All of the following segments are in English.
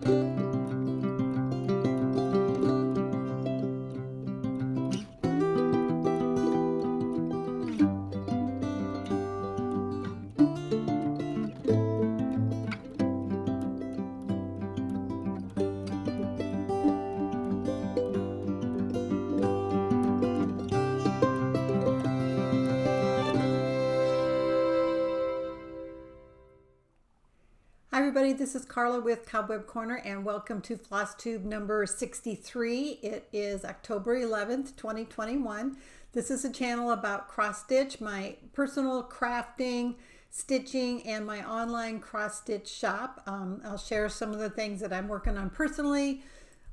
Hi everybody, this is Carla with Cobweb Corner and welcome to FlossTube number 63. It is October 11th, 2021. This is a channel about cross stitch, my personal crafting, stitching, and my online cross stitch shop. I'll share some of the things that I'm working on personally.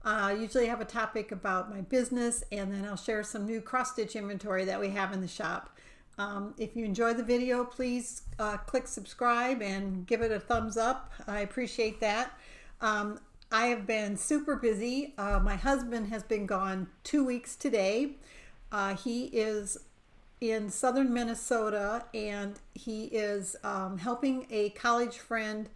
Usually have a topic about my business, and then I'll share some new cross stitch inventory that we have in the shop. If you enjoy the video, please click subscribe and give it a thumbs up. I appreciate that. I have been super busy. My husband has been gone 2 weeks today. He is in southern Minnesota and he is helping a college friend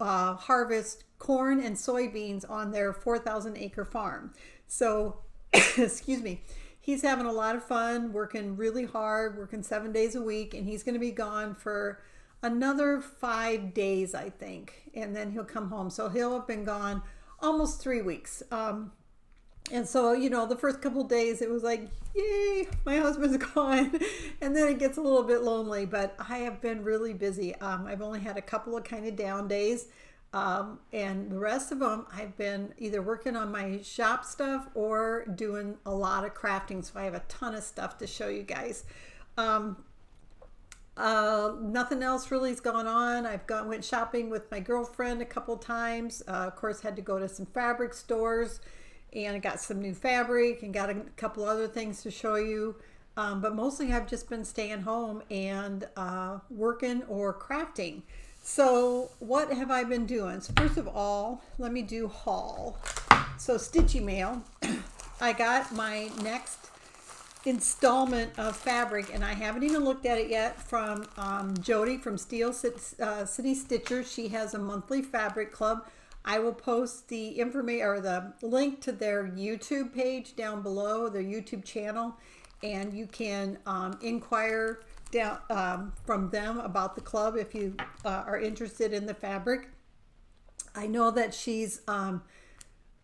harvest corn and soybeans on their 4,000 acre farm. So, excuse me. He's having a lot of fun, working really hard, working 7 days a week, and he's going to be gone for another 5 days, I think, and then he'll come home. So he'll have been gone almost 3 weeks. And so, you know, the first couple of days it was like, yay, my husband's gone. And then it gets a little bit lonely, but I have been really busy. I've only had a couple of kind of down days. And the rest of them, I've been either working on my shop stuff or doing a lot of crafting. So I have a ton of stuff to show you guys. Nothing else really has gone on. Went shopping with my girlfriend a couple times. Of course, had to go to some fabric stores and I got some new fabric and got a couple other things to show you. But mostly I've just been staying home and working or crafting. So what have I been doing? So first of all, let me do haul. So Stitchy Mail, I got my next installment of fabric and I haven't even looked at it yet from Jody from Steel City Stitchers. She has a monthly fabric club. I will post the information or the link to their YouTube page down below, their YouTube channel, and you can inquire from them about the club if you are interested in the fabric. I know that she's that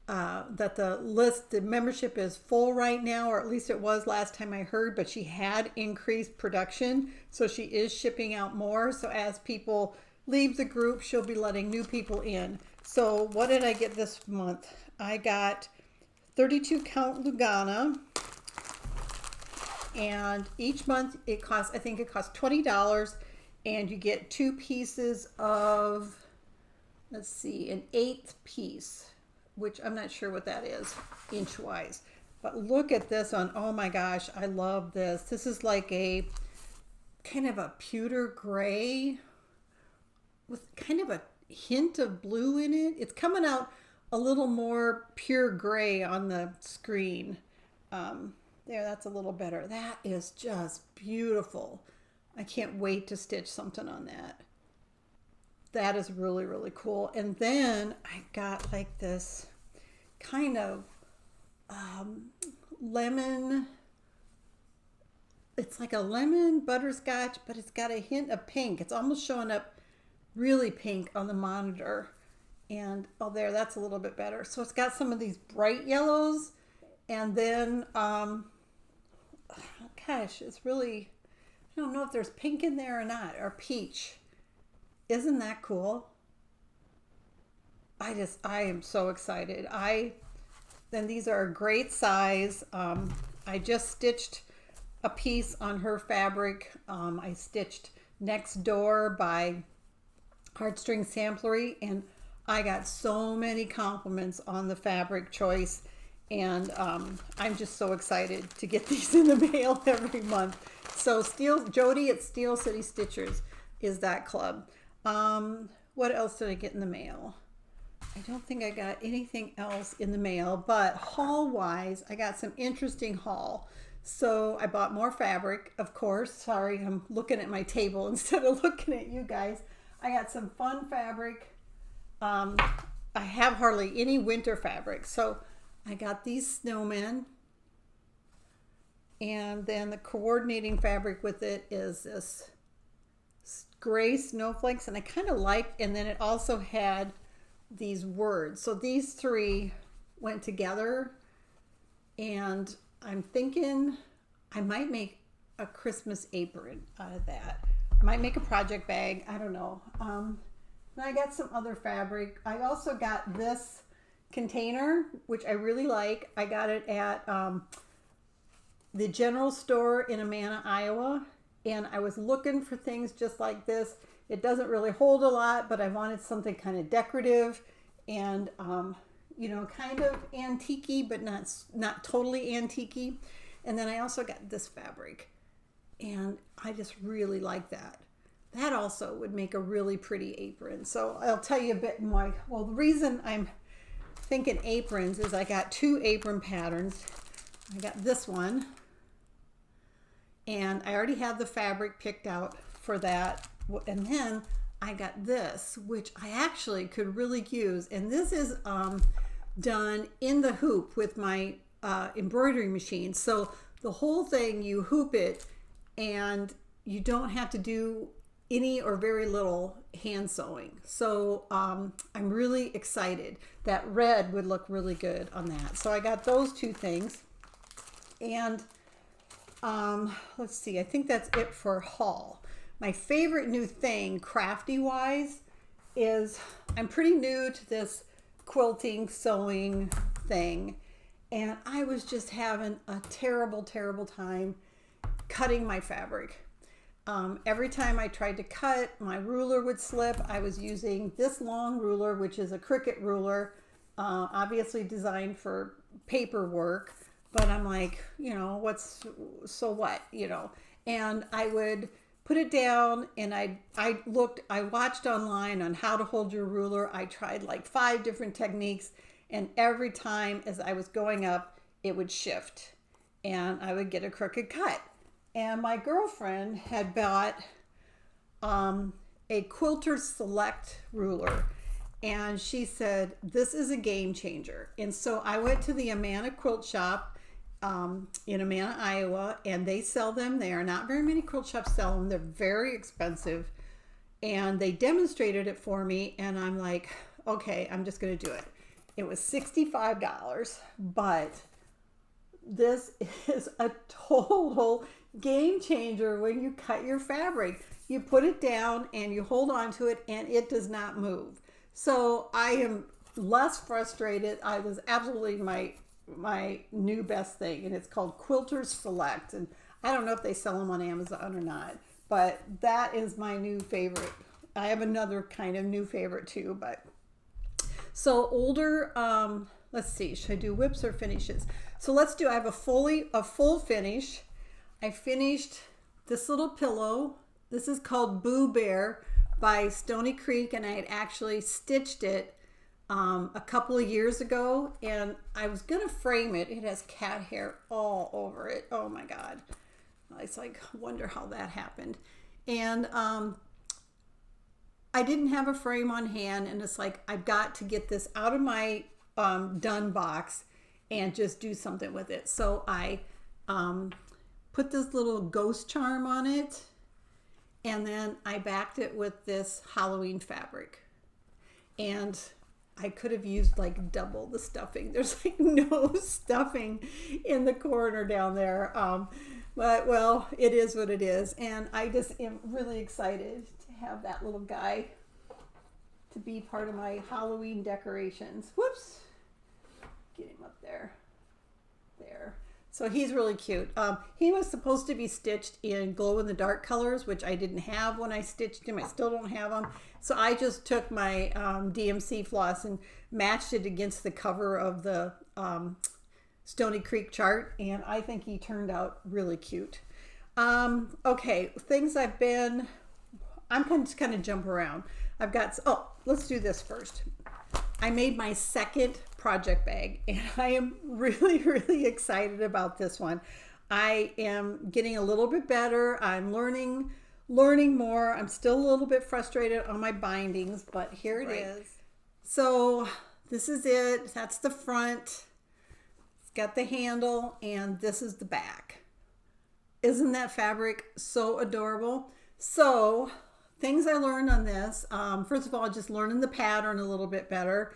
the membership is full right now, or at least it was last time I heard, but she had increased production, so she is shipping out more. So as people leave the group, she'll be letting new people in. So what did I get this month? I got 32 count Lugana. And each month it costs, I think it costs $20, and you get 2 pieces of, let's see, an 1/8 piece, which I'm not sure what that is inch-wise. But look at this one. Oh my gosh, I love this. This is like a kind of a pewter gray with kind of a hint of blue in it. It's coming out a little more pure gray on the screen. There, that's a little better. That is just beautiful. I can't wait to stitch something on that. That is really, really cool. And then I got like this kind of lemon. It's like a lemon butterscotch, but it's got a hint of pink. It's almost showing up really pink on the monitor. And oh, there, that's a little bit better. So it's got some of these bright yellows, and then gosh, it's really, I don't know if there's pink in there or not, or peach. Isn't that cool? I am so excited. Then these are a great size. I just stitched a piece on her fabric. I stitched Next Door by Heartstring Samplery, and I got so many compliments on the fabric choice. And I'm just so excited to get these in the mail every month. So Jody at Steel City Stitchers is that club. What else did I get in the mail? I don't think I got anything else in the mail, but haul-wise, I got some interesting haul. So I bought more fabric, of course. Sorry, I'm looking at my table instead of looking at you guys. I got some fun fabric. I have hardly any winter fabric. So I got these snowmen, and then the coordinating fabric with it is this gray snowflakes, and I kind of liked, and then it also had these words. So these three went together, and I'm thinking I might make a Christmas apron out of that. I might make a project bag. I don't know. And I got some other fabric. I also got this container, which I really like. I got it at the general store in Amana, Iowa. And I was looking for things just like this. It doesn't really hold a lot, but I wanted something kind of decorative and, you know, kind of antique-y, but not totally antique-y. And then I also got this fabric, and I just really like that. That also would make a really pretty apron. So I'll tell you a bit more. Well, the reason I'm thinking aprons is I got two apron patterns. I got this one, and I already have the fabric picked out for that. And then I got this, which I actually could really use. And this is done in the hoop with my embroidery machine. So the whole thing, you hoop it, and you don't have to do any or very little hand sewing. So I'm really excited. That red would look really good on that. So I got those two things. And let's see, I think that's it for haul. My favorite new thing, crafty wise, is I'm pretty new to this quilting sewing thing. And I was just having a terrible, terrible time cutting my fabric. Every time I tried to cut, my ruler would slip. I was using this long ruler, which is a Cricut ruler, obviously designed for paperwork. But I'm like, you know, so what, you know? And I would put it down, and I watched online on how to hold your ruler. I tried like 5 different techniques, and every time as I was going up, it would shift, and I would get a crooked cut. And my girlfriend had bought a Quilter Select ruler, and she said, this is a game changer. And so I went to the Amana Quilt Shop in Amana, Iowa, and they sell them there. Not very many quilt shops sell them. They're very expensive. And they demonstrated it for me, and I'm like, okay, I'm just going to do it. It was $65, but this is a total game changer when you cut your fabric. You put it down and you hold on to it, and it does not move. So I am less frustrated. I was absolutely my new best thing, and it's called Quilter Select, and I don't know if they sell them on Amazon or not, but that is my new favorite. I have another kind of new favorite too, but so older, let's see, should I do whips or finishes? So I have a full finish. I finished this little pillow. This is called Boo Bear by Stony Creek, and I had actually stitched it a couple of years ago, and I was gonna frame it. It has cat hair all over it. Oh my God. It's like, wonder how that happened. And I didn't have a frame on hand, and it's like, I've got to get this out of my done box and just do something with it. So I put this little ghost charm on it, and then I backed it with this Halloween fabric. And I could have used like double the stuffing. There's like no stuffing in the corner down there. But well, it is what it is. And I just am really excited to have that little guy to be part of my Halloween decorations. Whoops. Get him up there. There. So he's really cute. He was supposed to be stitched in glow-in-the-dark colors, which I didn't have when I stitched him. I still don't have them. So I just took my DMC floss and matched it against the cover of the Stony Creek chart, and I think he turned out really cute. Okay, things I'm just kind of jump around. Let's do this first. I made my second project bag, and I am really, really excited about this one. I am getting a little bit better. I'm learning more. I'm still a little bit frustrated on my bindings, but here it is. So this is it. That's the front. It's got the handle, and this is the back. Isn't that fabric so adorable? So things I learned on this, first of all, just learning the pattern a little bit better.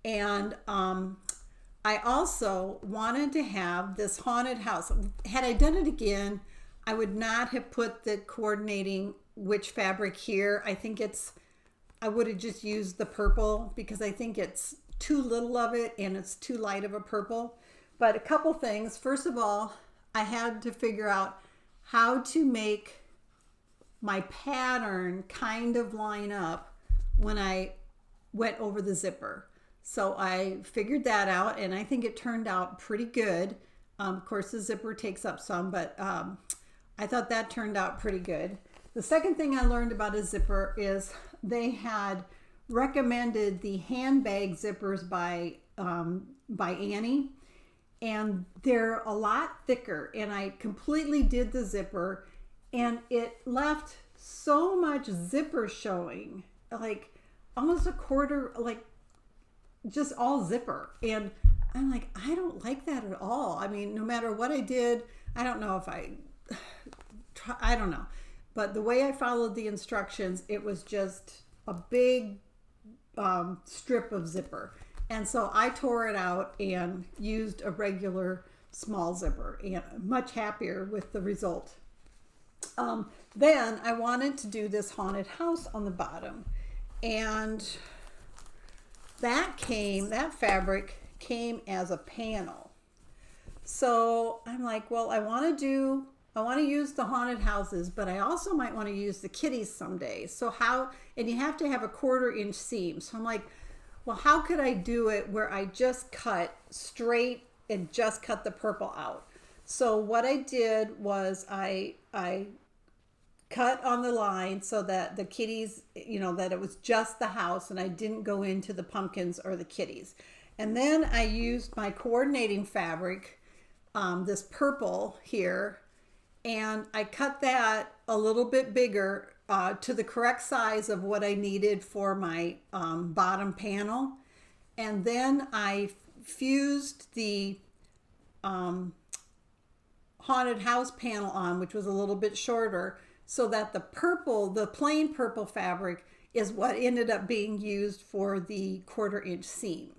And I also wanted to have this haunted house. Had I done it again, I would not have put the coordinating witch fabric here. I would have just used the purple because I think it's too little of it and it's too light of a purple. But a couple things. First of all, I had to figure out how to make my pattern kind of line up when I went over the zipper. So I figured that out, and I think it turned out pretty good. Of course, the zipper takes up some, but I thought that turned out pretty good. The second thing I learned about a zipper is they had recommended the handbag zippers by Annie, and they're a lot thicker, and I completely did the zipper, and it left so much zipper showing, like almost a quarter, like just all zipper. And I'm like, I don't like that at all. I mean, no matter what I did, I don't know if I don't know. But the way I followed the instructions, it was just a big strip of zipper. And so I tore it out and used a regular small zipper, and I'm much happier with the result. Then I wanted to do this haunted house on the bottom, and that fabric came as a panel. So I'm like, well, I want to use the haunted houses, but I also might want to use the kitties someday. So and you have to have a 1/4 inch seam. So I'm like, well, how could I do it where I just cut straight and just cut the purple out? So what I did was I cut on the line so that the kitties, that it was just the house and I didn't go into the pumpkins or the kitties. And then I used my coordinating fabric, this purple here, and I cut that a little bit bigger to the correct size of what I needed for my bottom panel. And then I fused the haunted house panel on, which was a little bit shorter, so that the plain purple fabric is what ended up being used for the 1/4 inch seam.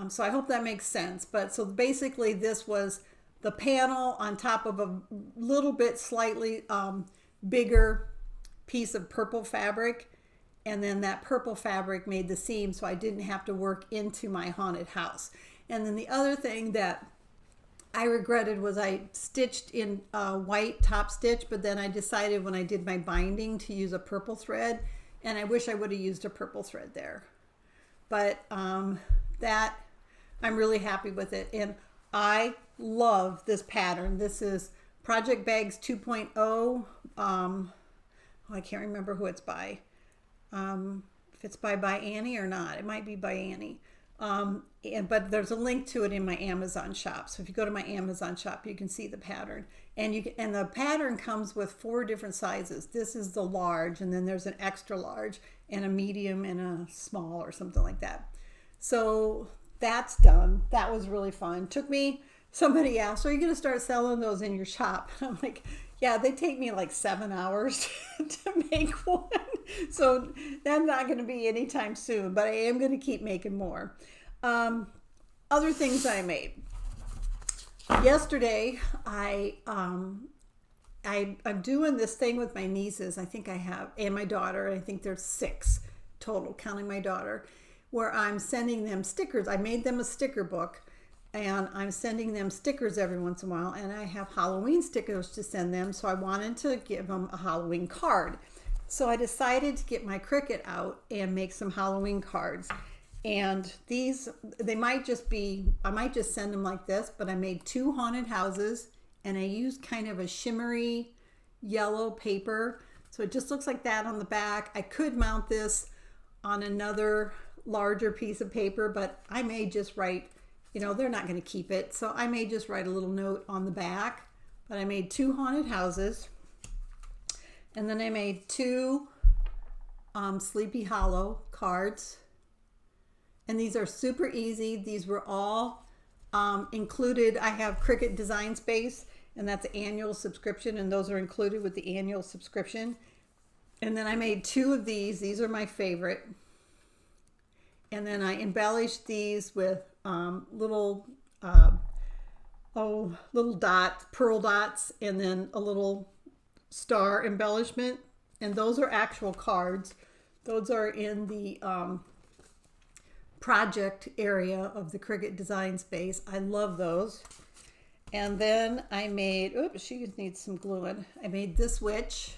So I hope that makes sense. But so basically this was the panel on top of a little bit slightly bigger piece of purple fabric, and then that purple fabric made the seam, so I didn't have to work into my haunted house. And then the other thing that I regretted was I stitched in white top stitch, but then I decided when I did my binding to use a purple thread, and I wish I would have used a purple thread there. But that, I'm really happy with it, and I love this pattern. This is Project Bags 2.0. I can't remember who it's by. If it's by Annie or not. It might be by Annie. But there's a link to it in my Amazon shop. So if you go to my Amazon shop, you can see the pattern. And the pattern comes with 4 different sizes. This is the large, and then there's an extra large and a medium and a small or something like that. So that's done. That was really fun. Somebody asked, are you going to start selling those in your shop? I'm like, yeah, they take me like 7 hours to make one. So that's not going to be anytime soon, but I am going to keep making more. Other things I made. Yesterday, I'm doing this thing with my nieces. I think I have, and my daughter. I think there's 6 total, counting my daughter, where I'm sending them stickers. I made them a sticker book, and I'm sending them stickers every once in a while, and I have Halloween stickers to send them, so I wanted to give them a Halloween card. So I decided to get my Cricut out and make some Halloween cards. And these, I might just send them like this, but I made 2 haunted houses, and I used kind of a shimmery yellow paper. So it just looks like that on the back. I could mount this on another larger piece of paper, but I may just write, they're not going to keep it. So I may just write a little note on the back, but I made 2 haunted houses. And then I made 2 Sleepy Hollow cards. And these are super easy. These were all included. I have Cricut Design Space, and that's an annual subscription, and those are included with the annual subscription. And then I made 2 of these. These are my favorite. And then I embellished these with little dots, pearl dots, and then a little star embellishment. And those are actual cards. Those are in the project area of the Cricut Design Space. I love those. And then I made, oops, she needs some gluing. I made this witch.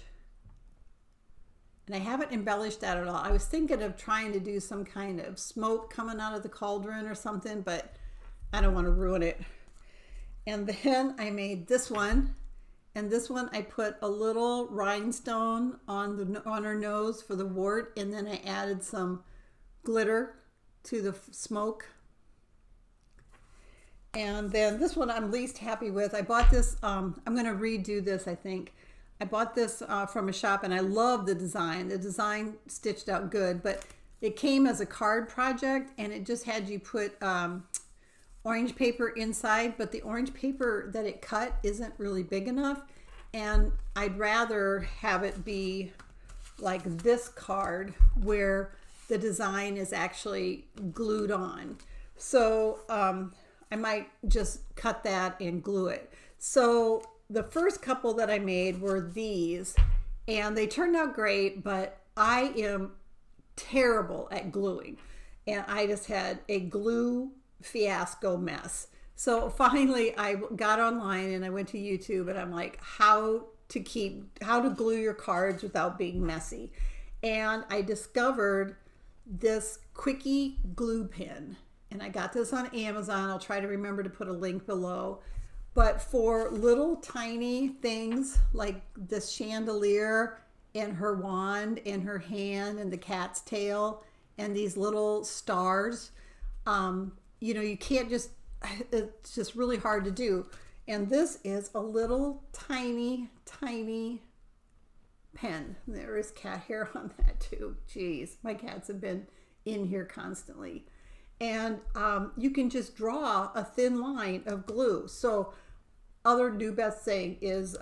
And I haven't embellished that at all. I was thinking of trying to do some kind of smoke coming out of the cauldron or something, but I don't want to ruin it. And then I made this one. And this one I put a little rhinestone on her nose for the wart, and then I added some glitter to the smoke. And then this one I'm least happy with. I bought this, I'm going to redo this, I think. I bought this from a shop, and I love the design. The design stitched out good, but it came as a card project, and it just had you put orange paper inside, but the orange paper that it cut isn't really big enough, and I'd rather have it be like this card where the design is actually glued on. So I might just cut that and glue it. So the first couple that I made were these, and they turned out great, but I am terrible at gluing, and I just had a glue fiasco mess. So finally I got online and I went to YouTube, and I'm like, how to glue your cards without being messy. And I discovered this quickie glue pen, and I got this on Amazon. I'll try to remember to put a link below. But for little tiny things like this chandelier and her wand and her hand and the cat's tail and these little stars, you know, you can't just, it's just really hard to do. And this is a little tiny pen. There is cat hair on that too. Jeez, my cats have been in here constantly. And you can just draw a thin line of glue. So other new best thing is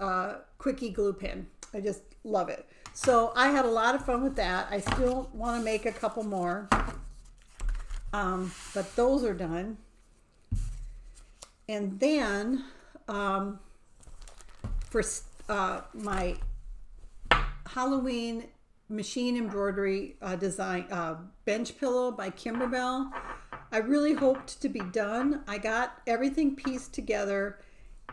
quickie glue pen. I just love it. So I had a lot of fun with that. I still want to make a couple more, but those are done. And then for my Halloween machine embroidery design bench pillow by Kimberbell, I really hoped to be done. I got everything pieced together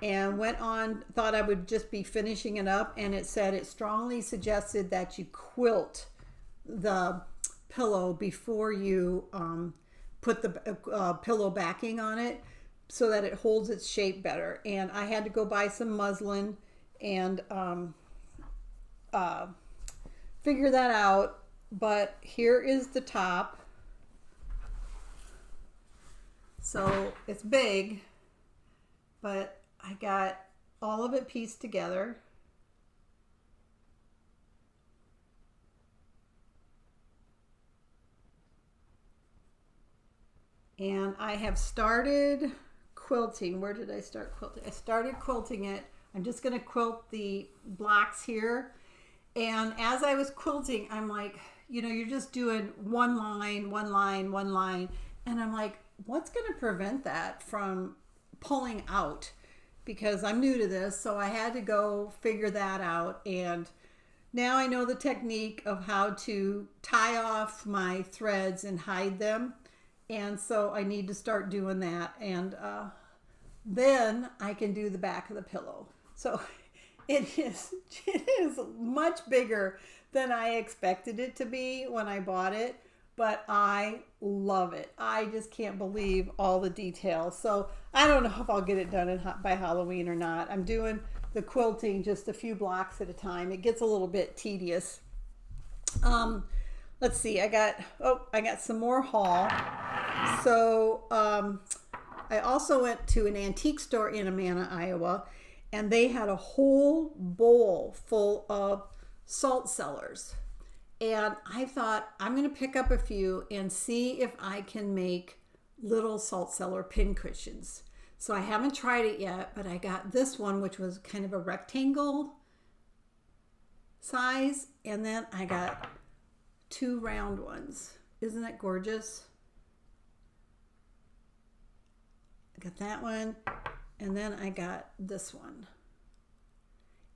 and went on, thought I would just be finishing it up, and it said it strongly suggested that you quilt the pillow before you put the pillow backing on it so that it holds its shape better. And I had to go buy some muslin and figure that out. But here is the top. So it's big, but I got all of it pieced together. And I have started quilting. Where did I start quilting? I started quilting it. I'm just going to quilt the blocks here. And as I was quilting, I'm like, you know, you're just doing one line, one line, one line. And I'm like, what's going to prevent that from pulling out? Because I'm new to this, so I had to go figure that out. And now I know the technique of how to tie off my threads and hide them. And so I need to start doing that. And then I can do the back of the pillow. So it is much bigger than I expected it to be when I bought it. But I love it. I just can't believe all the details. So I don't know if I'll get it done by Halloween or not. I'm doing the quilting just a few blocks at a time. It gets a little bit tedious. Let's see. I got some more haul. So I also went to an antique store in Amana, Iowa, and they had a whole bowl full of salt cellars. And I thought I'm going to pick up a few and see if I can make little salt cellar pin cushions. So I haven't tried it yet, but I got this one, which was kind of a rectangle size. And then I got 2 round ones. Isn't that gorgeous? I got that one. And then I got this one.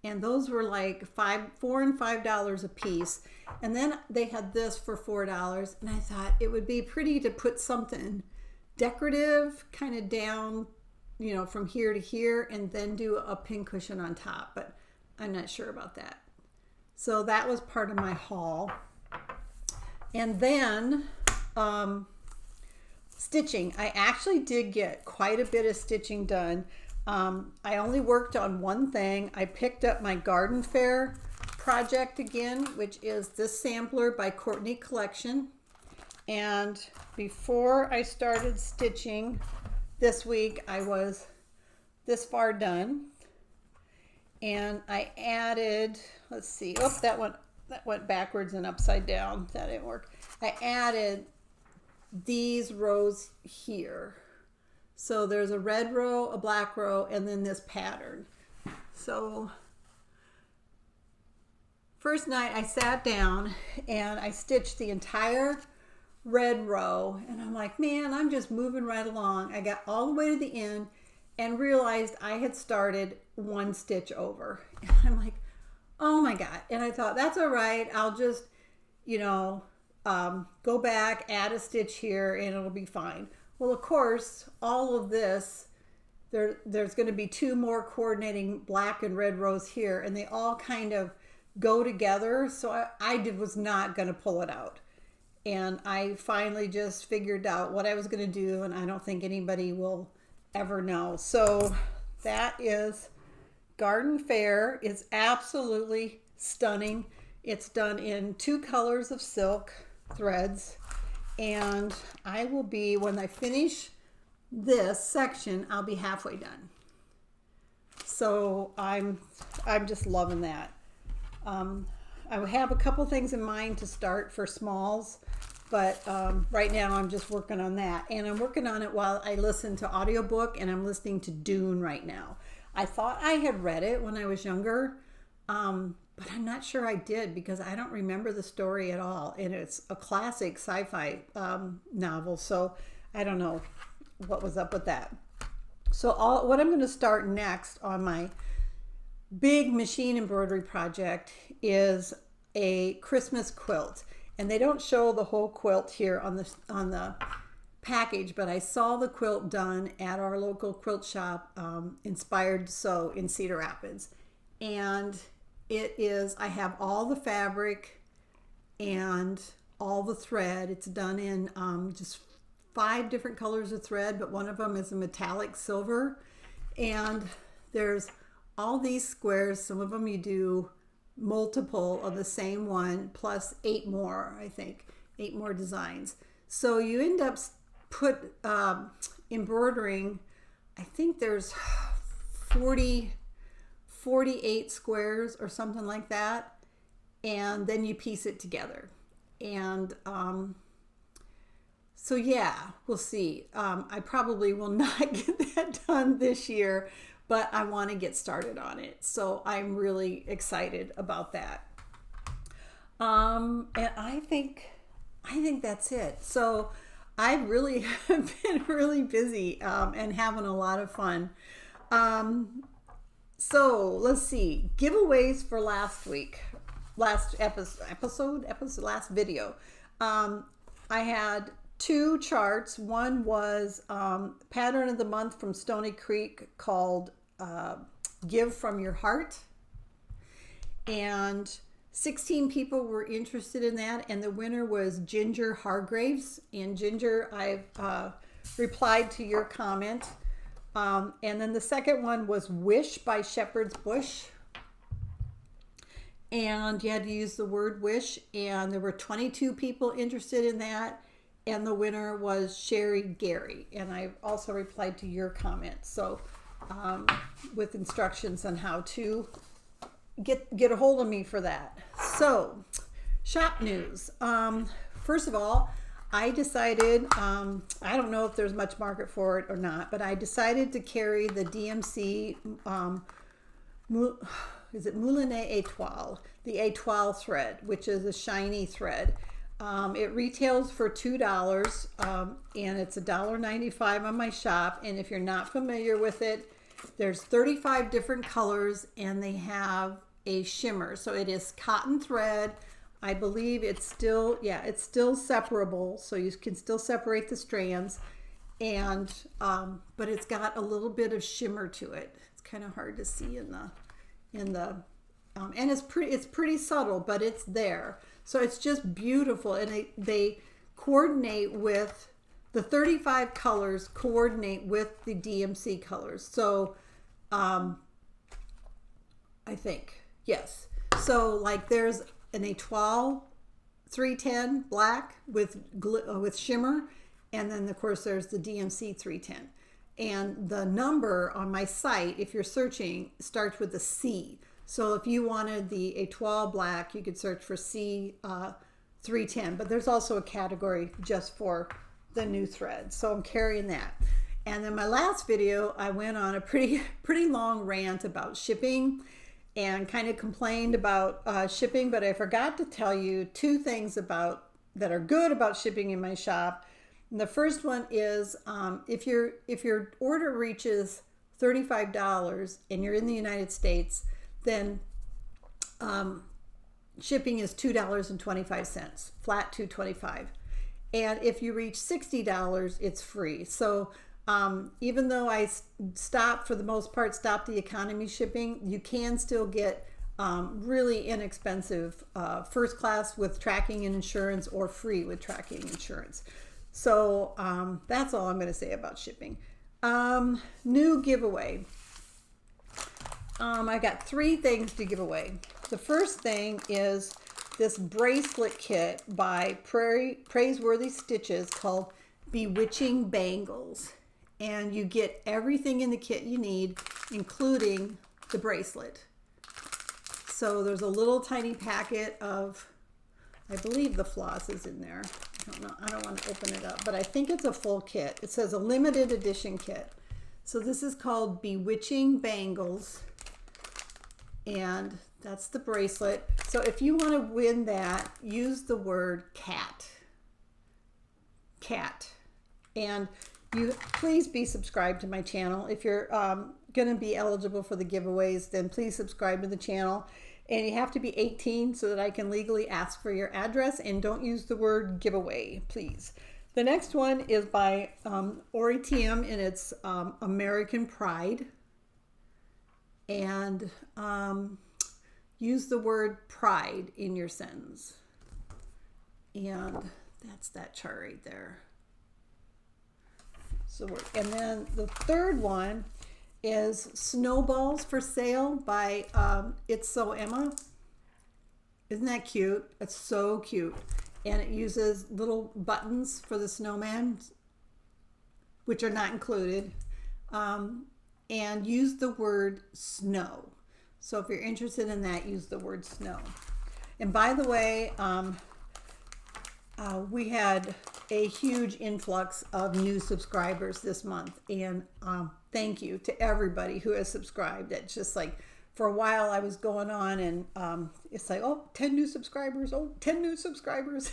And those were like $4 and $5 a piece. And then they had this for $4. And I thought it would be pretty to put something decorative kind of down, you know, from here to here, and then do a pin cushion on top. But I'm not sure about that. So that was part of my haul. And then stitching. I actually did get quite a bit of stitching done. I only worked on one thing. I picked up my garden fair project again, which is this sampler by Courtney Collection. And before I started stitching this week, I was this far done. And I added, let's see, oh, that went backwards and upside down. That didn't work. I added these rows here. So there's a red row, a black row, and then this pattern. So first night I sat down and I stitched the entire red row, and I'm like, man, I'm just moving right along. I got all the way to the end and realized I had started 1 stitch over. And I'm like, oh my God. And I thought, that's all right. I'll just, you know, go back, add a stitch here, and it'll be fine. Well, of course, all of this, there's going to be 2 more coordinating black and red rows here, and they all kind of go together. So I was not going to pull it out. And I finally just figured out what I was going to do, and I don't think anybody will ever know. So that is Garden Fair. It's absolutely stunning. It's done in 2 colors of silk threads. And I will be, when I finish this section, I'll be halfway done. So I'm just loving that. I have a couple things in mind to start for smalls, but right now I'm just working on that. And I'm working on it while I listen to audiobook, and I'm listening to Dune right now. I thought I had read it when I was younger, but I'm not sure I did because I don't remember the story at all. And it's a classic sci-fi novel, so I don't know what was up with that. So what I'm going to start next on my big machine embroidery project is a Christmas quilt. And they don't show the whole quilt here on the package, but I saw the quilt done at our local quilt shop, Inspired Sew in Cedar Rapids. And it is, I have all the fabric and all the thread. It's done in just 5 different colors of thread, but one of them is a metallic silver. And there's all these squares. Some of them you do multiple of the same one plus 8 more, I think, 8 more designs. So you end up embroidering, I think there's 48 squares or something like that, and then you piece it together. And so yeah, we'll see. I probably will not get that done this year, but I want to get started on it. So I'm really excited about that. And I think that's it. So I really have been really busy and having a lot of fun. So let's see, giveaways for last week, last video. I had 2 charts. One was Pattern of the Month from Stony Creek called Give From Your Heart. And 16 people were interested in that, and the winner was Ginger Hargraves. And Ginger, I've replied to your comment. And then the second one was Wish by Shepherd's Bush. And you had to use the word wish, and there were 22 people interested in that. And the winner was Sherry Gary. And I also replied to your comment. So with instructions on how to get a hold of me for that. So Shop news. First of all, I decided, I don't know if there's much market for it or not, but I decided to carry the DMC, is it Moulinet Étoile, the Étoile thread, which is a shiny thread. It retails for $2, and it's $1.95 on my shop. And if you're not familiar with it, there's 35 different colors, and they have a shimmer. So it is cotton thread. I believe it's still, yeah, it's still separable, so you can still separate the strands, and but it's got a little bit of shimmer to it. It's kind of hard to see in the and it's pretty subtle, but it's there. So it's just beautiful, and they coordinate with the 35 colors, coordinate with the DMC colors. So I think, yes. So like there's an Étoile 310 black with shimmer, and then of course there's the DMC 310. And the number on my site, if you're searching, starts with a C. So if you wanted the Étoile black, you could search for C 310. But there's also a category just for the new thread. So I'm carrying that. And then my last video, I went on a pretty long rant about shipping and kind of complained about shipping, but I forgot to tell you two things that are good about shipping in my shop. And the first one is if your order reaches $35 and you're in the United States, then shipping is $2.25, flat $2.25. And if you reach $60, it's free. So even though I stopped, for the most part, stopped the economy shipping, you can still get really inexpensive first class with tracking and insurance, or free with tracking and insurance. So that's all I'm going to say about shipping. New giveaway. I got 3 things to give away. The first thing is this bracelet kit by Praiseworthy Stitches called Bewitching Bangles. And you get everything in the kit you need, including the bracelet. So there's a little tiny packet of, I believe the floss is in there. I don't know, I don't want to open it up, but I think it's a full kit. It says a limited edition kit. So this is called Bewitching Bangles, and that's the bracelet. So if you want to win that, use the word cat. Cat. And you please be subscribed to my channel. If you're going to be eligible for the giveaways, then please subscribe to the channel. And you have to be 18 so that I can legally ask for your address, and don't use the word giveaway, please. The next one is by OriTM, and it's American Pride. And use the word pride in your sentence. And that's that chart right there. So and then the third one is Snowballs for Sale by It's So Emma. Isn't that cute? It's so cute. And it uses little buttons for the snowman, which are not included. And use the word snow. So if you're interested in that, use the word snow. And by the way, we had a huge influx of new subscribers this month, and thank you to everybody who has subscribed. It's just like, for a while I was going on and it's like, oh, 10 new subscribers, oh, 10 new subscribers.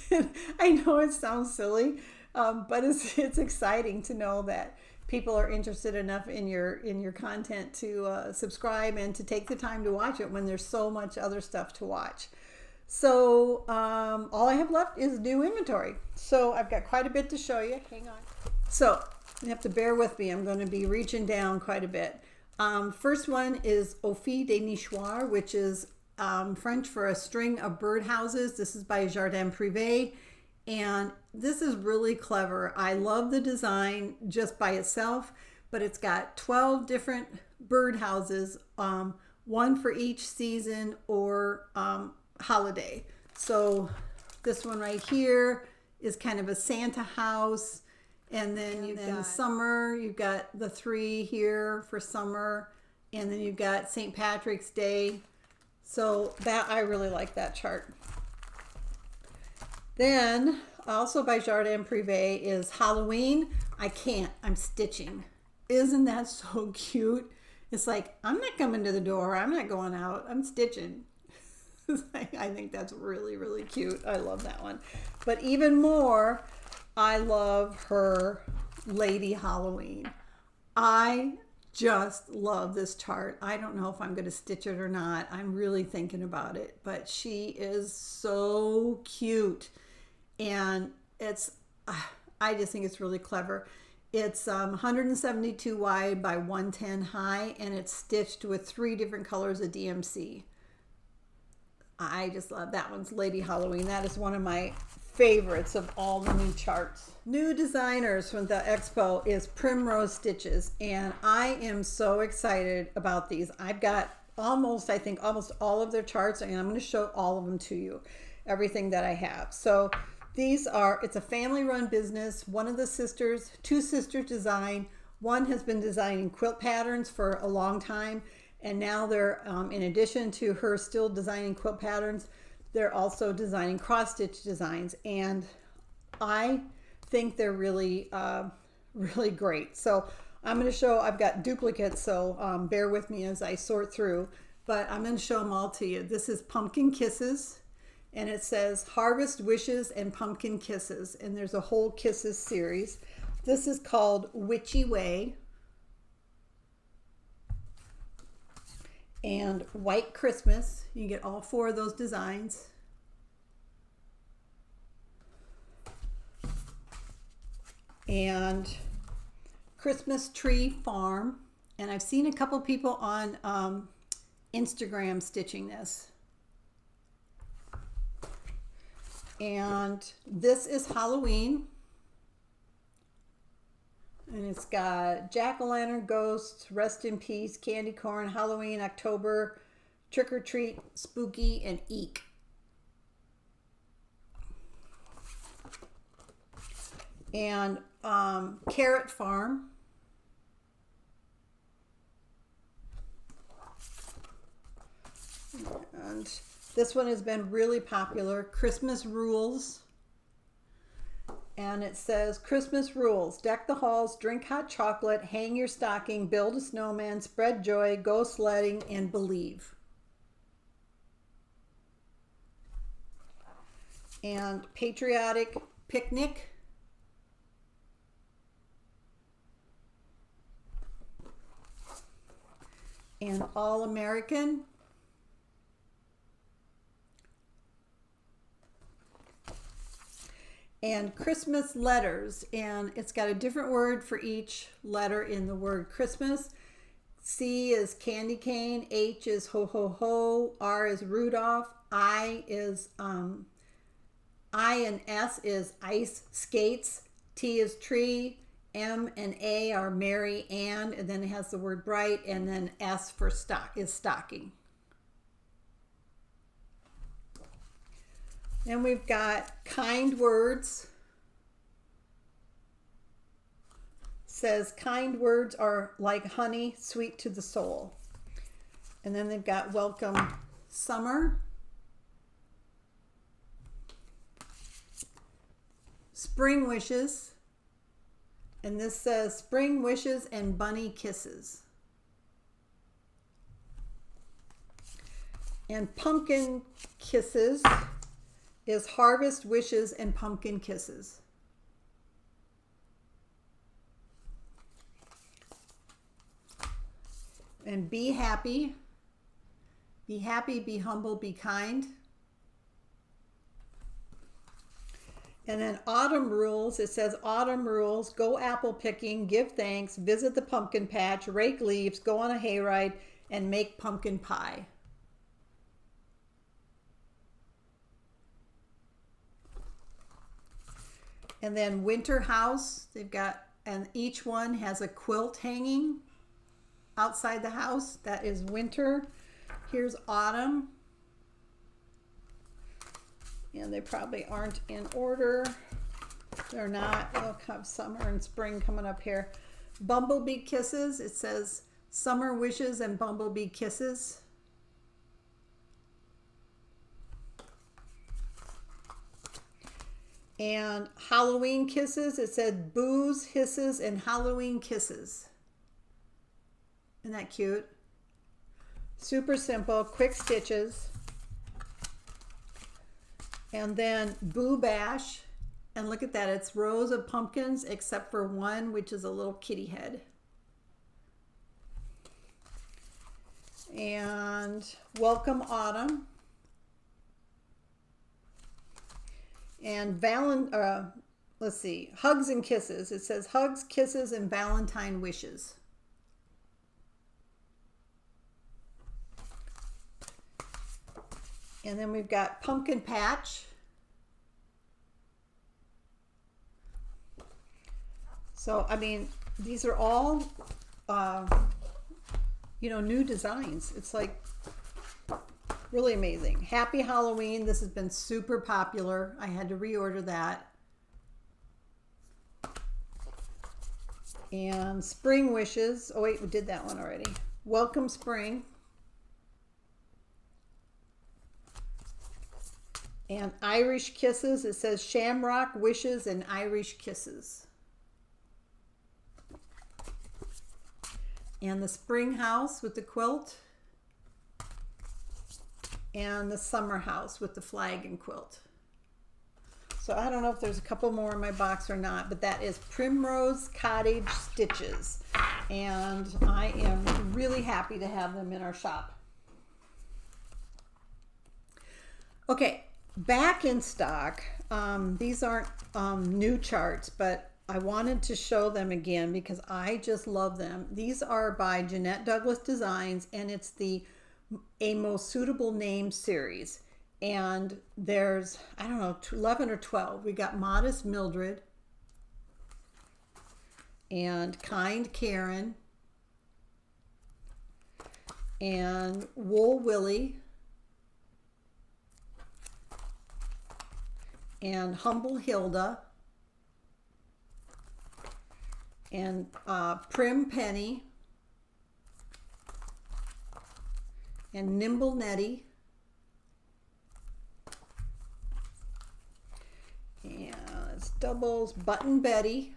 I know it sounds silly, but it's exciting to know that people are interested enough in your content to subscribe and to take the time to watch it when there's so much other stuff to watch. So all I have left is new inventory. So I've got quite a bit to show you. Hang on. So you have to bear with me. I'm going to be reaching down quite a bit. First one is Au Fil des Nichoirs, which is French for a string of birdhouses. This is by Jardin Privé. And this is really clever. I love the design just by itself, but it's got 12 different birdhouses, one for each season or holiday. So this one right here is kind of a Santa house, and then you've got summer, you've got the 3 here for summer, and then you've got St. Patrick's Day. So that, I really like that chart. Then also by Jardin Privé is Halloween. I can't, I'm stitching. Isn't that so cute? It's like, I'm not coming to the door. I'm not going out. I'm stitching. I think that's really, really cute. I love that one. But even more, I love her Lady Halloween. I just love this chart. I don't know if I'm going to stitch it or not. I'm really thinking about it. But she is so cute. And it's, I just think it's really clever. It's 172 wide by 110 high, and it's stitched with 3 different colors of DMC. I just love that one's Lady Halloween. That is one of my favorites of all the new charts. New designers from the expo is Primrose Stitches, and I am so excited about these. I've got I think almost all of their charts, and I'm going to show all of them to you, everything that I have. So these are, it's a family-run business. One of the sisters, 2 sisters design. One has been designing quilt patterns for a long time, and now they're, in addition to her still designing quilt patterns, they're also designing cross-stitch designs, and I think they're really, really great. So I'm going to show, I've got duplicates, so bear with me as I sort through, but I'm going to show them all to you. This is Pumpkin Kisses. And it says Harvest Wishes and Pumpkin Kisses. And there's a whole Kisses series. This is called Witchy Way. And White Christmas. You get all 4 of those designs. And Christmas Tree Farm. And I've seen a couple people on Instagram stitching this. And this is Halloween. And it's got Jack-o'-lantern, Ghosts, Rest in Peace, Candy Corn, Halloween, October, Trick or Treat, Spooky, and Eek. And Carrot Farm. And this one has been really popular. Christmas Rules. And it says, Christmas Rules. Deck the halls, drink hot chocolate, hang your stocking, build a snowman, spread joy, go sledding, and believe. And Patriotic Picnic. And All American. And Christmas letters, and it's got a different word for each letter in the word Christmas. C is candy cane, H is ho ho ho, R is Rudolph, I and S is ice skates, T is tree, M and A are Mary and then it has the word bright, and then S for stock is stocking. Then we've got kind words. Says kind words are like honey, sweet to the soul. And then they've got welcome summer. Spring wishes. And this says spring wishes and bunny kisses. And pumpkin kisses is harvest wishes and pumpkin kisses. And be happy, be humble, be kind. And then autumn rules, it says autumn rules, go apple picking, give thanks, visit the pumpkin patch, rake leaves, go on a hayride, and make pumpkin pie. And then winter house, they've got, and each one has a quilt hanging outside the house. That is winter. Here's autumn. And they probably aren't in order. They're not. They'll have summer and spring coming up here. Bumblebee kisses. It says summer wishes and bumblebee kisses. And Halloween kisses, it said booze, hisses, and Halloween kisses. Isn't that cute? Super simple, quick stitches. And then Boo Bash. And look at that, it's rows of pumpkins except for one, which is a little kitty head. And Welcome Autumn. And let's see, Hugs and Kisses. It says Hugs, Kisses, and Valentine Wishes. And then we've got Pumpkin Patch. So, I mean, these are all, you know, new designs. It's like really amazing. Happy Halloween. This has been super popular. I had to reorder that. And Spring Wishes. Oh, wait, we did that one already. Welcome Spring. And Irish Kisses. It says Shamrock Wishes and Irish Kisses. And the Spring House with the quilt. And the Summer House with the flag and quilt. So I don't know if there's a couple more in my box or not, but that is Primrose Cottage Stitches. And I am really happy to have them in our shop. Okay, back in stock. These aren't new charts, but I wanted to show them again because I just love them. These are by Jeanette Douglas Designs, and it's the A Most Suitable Name series. And there's, I don't know, 11 or 12. We got Modest Mildred and Kind Karen and Wool Willie and Humble Hilda and Prim Penny and Nimble Nettie and it's doubles Button Betty,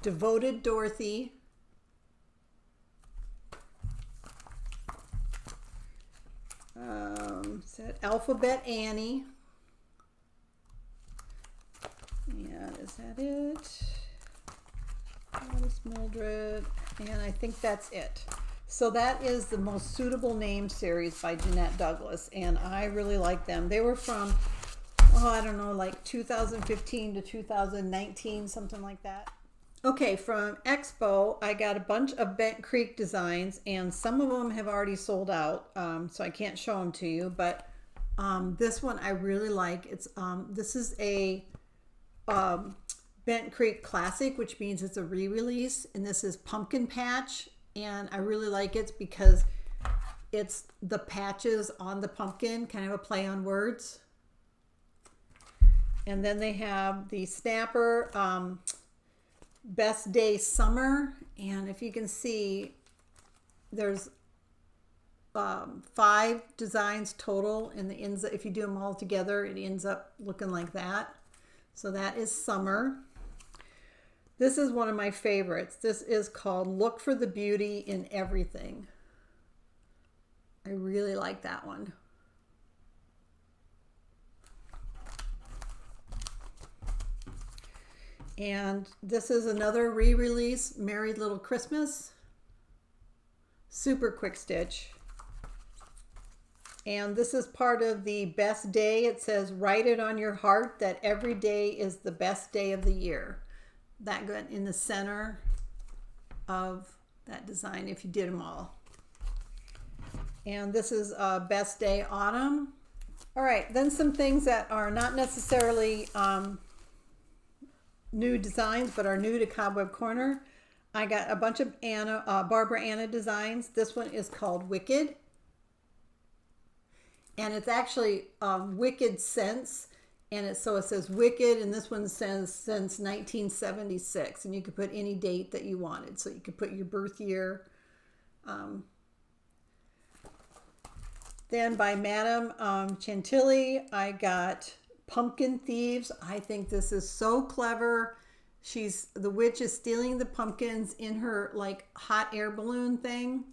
Devoted Dorothy, is that Alphabet Annie, and is that it? Modest Mildred, and I think that's it. So that is the Most Suitable Name series by Jeanette Douglas, and I really like them. They were from, oh, I don't know, like 2015 to 2019, something like that. Okay, from Expo, I got a bunch of Bent Creek designs, and some of them have already sold out, so I can't show them to you, but this one I really like. It's this is a Bent Creek Classic, which means it's a re-release, and this is Pumpkin Patch. And I really like it because it's the patches on the pumpkin, kind of a play on words. And then they have the Snapper Best Day Summer. And if you can see, there's 5 designs total. And if you do them all together, it ends up looking like that. So that is Summer. This is one of my favorites. This is called Look for the Beauty in Everything. I really like that one. And this is another re-release, Merry Little Christmas. Super quick stitch. And this is part of the best day. It says, write it on your heart that every day is the best day of the year. That got in the center of that design if you did them all. And this is Best Day Autumn. All right, then some things that are not necessarily new designs, but are new to Cobweb Corner. I got a bunch of Barbara Anna designs. This one is called Wicked. And it's actually Wicked Sense. And so it says Wicked, and this one says since 1976. And you could put any date that you wanted. So you could put your birth year. Then by Madame Chantilly, I got Pumpkin Thieves. I think this is so clever. The witch is stealing the pumpkins in her like hot air balloon thing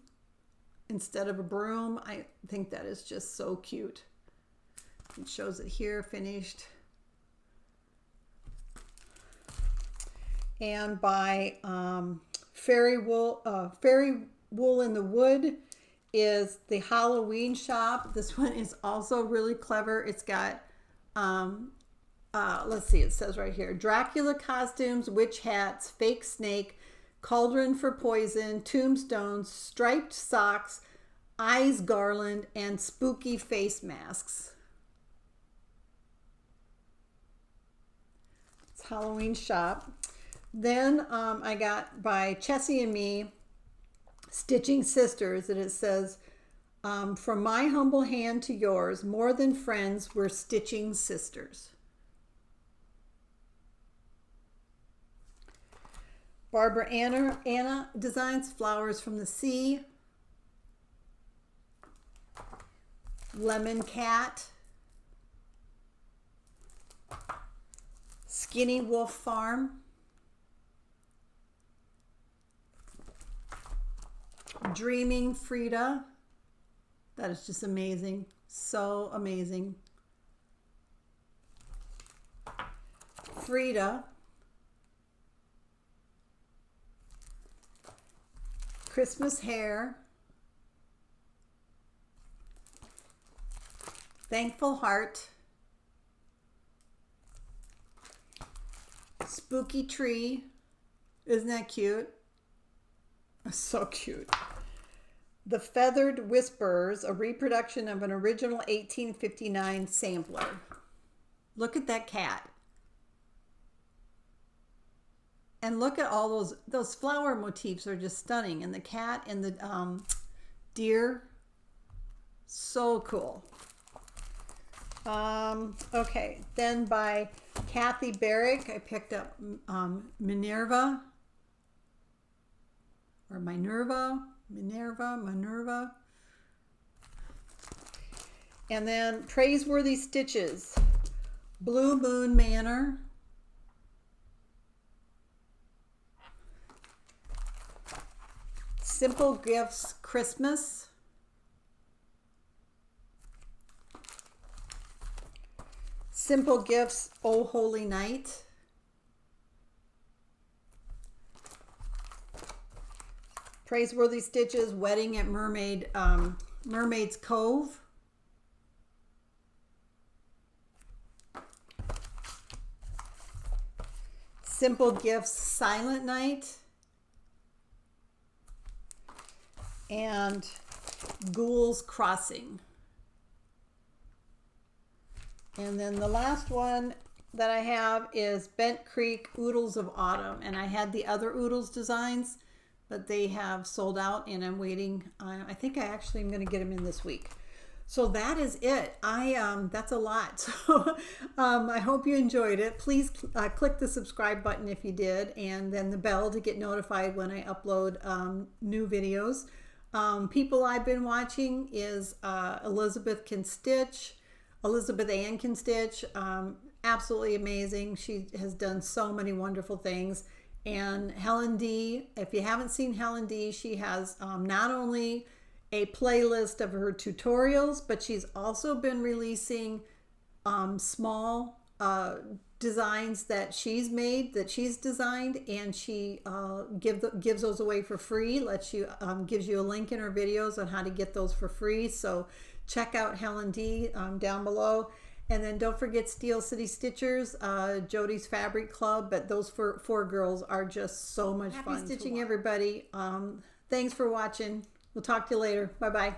instead of a broom. I think that is just so cute. It shows it here finished. And by Fairy Wool in the Wood is the Halloween shop. This one is also really clever. It's got let's see, it says right here, Dracula costumes, witch hats, fake snake, cauldron for poison, tombstones, striped socks, eyes garland, and spooky face masks. It's Halloween shop. Then I got by Chessie and Me, Stitching Sisters, and it says, from my humble hand to yours, more than friends, we're stitching sisters. Barbara Anna Designs, Flowers from the Sea. Lemon Cat. Skinny Wolf Farm. Dreaming Frida. That is just amazing. So amazing. Frida. Christmas Hair. Thankful Heart. Spooky Tree. Isn't that cute? So cute. The Feathered Whisperers, a reproduction of an original 1859 sampler. Look at that cat. And look at all those flower motifs are just stunning. And the cat and the deer, so cool. Okay, then by Kathy Barrick, I picked up Minerva. Or Minerva. And then Praiseworthy Stitches, Blue Moon Manor. Simple Gifts Christmas. Simple Gifts Oh Holy Night. Praiseworthy Stitches Wedding at Mermaid's Cove. Simple Gifts Silent Night. And Ghoul's Crossing. And then the last one that I have is Bent Creek Oodles of Autumn. And I had the other Oodles designs, but they have sold out and I'm waiting. I think I actually am going to get them in this week. So that is it. That's a lot. So I hope you enjoyed it. Please click the subscribe button if you did, and then the bell to get notified when I upload new videos. People I've been watching is Elizabeth Ann Can Stitch. Absolutely amazing. She has done so many wonderful things. And Helen D, if you haven't seen Helen D, she has not only a playlist of her tutorials, but she's also been releasing small designs that she's made, that she's designed, and she gives those away for free. Gives you a link in her videos on how to get those for free. So check out Helen D down below. And then don't forget Steel City Stitchers, Jody's Fabric Club. But those four girls are just so much fun. Happy stitching, everybody. Thanks for watching. We'll talk to you later. Bye-bye.